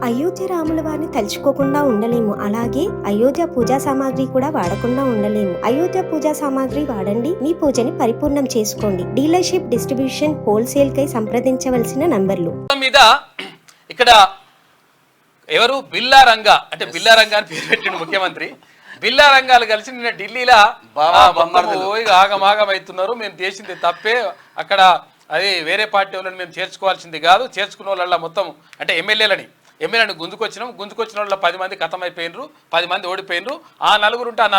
అయోధ్య రాముల వారిని తలుచుకోకుండా ఉండలేము. అలాగే అయోధ్య పూజా సామాగ్రి కూడా వాడకుండా ఉండలేము. అయోధ్య పూజా సామాగ్రి వాడండి, మీ పూజని పరిపూర్ణం చేసుకోండి. డీలర్షిప్, డిస్ట్రిబ్యూషన్, హోల్సేల్ కై సంప్రదించవలసిన నంబర్లు. మీద ఇక్కడ ఎవరు బిల్లా రంగా అంటే బిల్లా రంగా అని పేరు పెట్టిండు ముఖ్యమంత్రి. బిల్లా రంగాలు కలిసి నిన్న ఢిల్లీలో ఆగమాగం అవుతున్నారు. మేము చేసింది తప్పే, అక్కడ అది వేరే పార్టీ వాళ్ళని మేము చేర్చుకోవాల్సింది కాదు, చేర్చుకున్న వాళ్ళ మొత్తం అంటే ఎమ్మెల్యేలని గుంజుకొచ్చిన వాళ్ళ 10 మంది ఖతం అయిపోయినరు, 10 మంది ఓడిపోయినరు. ఆ నలుగురు ఉంటే ఆ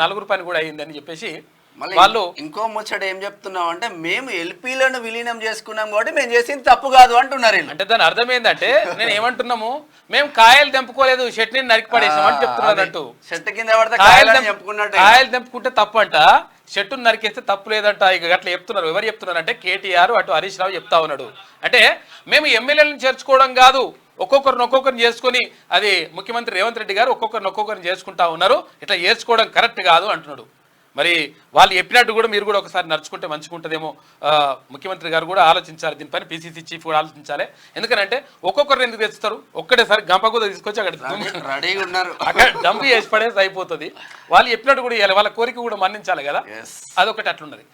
నలుగురు పని కూడా అయిందని చెప్పేసి వాళ్ళు ఇంకో ముచ్చట ఏం చెప్తున్నాం అంటే మేము ఎల్పీలను విలీనం చేసుకున్నాం కాబట్టి మేము చేసింది తప్పు కాదు అంటున్నారు. అంటే దాని అర్థం ఏంటంటే నేను ఏమంటున్నాము, మేము కాయలు తెంపుకోలేదు, చెట్టుని నరికి పడేసాం అని చెప్తున్నట్టు. చెట్టు కింద పడితే కాయలు తెంపుకుంటే తప్పు అంట, చెట్టును నరికేస్తే తప్పు లేదంట. ఇక అట్లా చెప్తున్నారు. ఎవరు చెప్తున్నారు అంటే కేటీఆర్, అటు హరీష్ రావు చెప్తా ఉన్నాడు. అంటే మేము ఎమ్మెల్యేలను చేర్చుకోవడం కాదు, ఒక్కొక్కరిని చేసుకుని అది ముఖ్యమంత్రి రేవంత్ రెడ్డి గారు ఒక్కొక్కరిని చేసుకుంటా ఉన్నారు, ఇట్లా చేసుకోవడం కరెక్ట్ కాదు అంటున్నాడు. మరి వాళ్ళు చెప్పినట్టు కూడా మీరు కూడా ఒకసారి నడుచుకుంటే మంచిగుంటుందేమో. ముఖ్యమంత్రి గారు కూడా ఆలోచించాలి దీనిపైన, పీసీసీ చీఫ్ కూడా ఆలోచించాలి. ఎందుకంటే ఒక్కొక్కరిని ఎందుకు తెస్తారు, ఒక్కటేసారి గంపకూద తీసుకొచ్చి అక్కడ డంప్ చేసి పడేసి అయిపోతుంది. వాళ్ళు చెప్పినట్టు కూడా ఇవ్వాలి, వాళ్ళ కోరిక కూడా మన్నించాలి కదా, అదొకటి అట్లున్నది.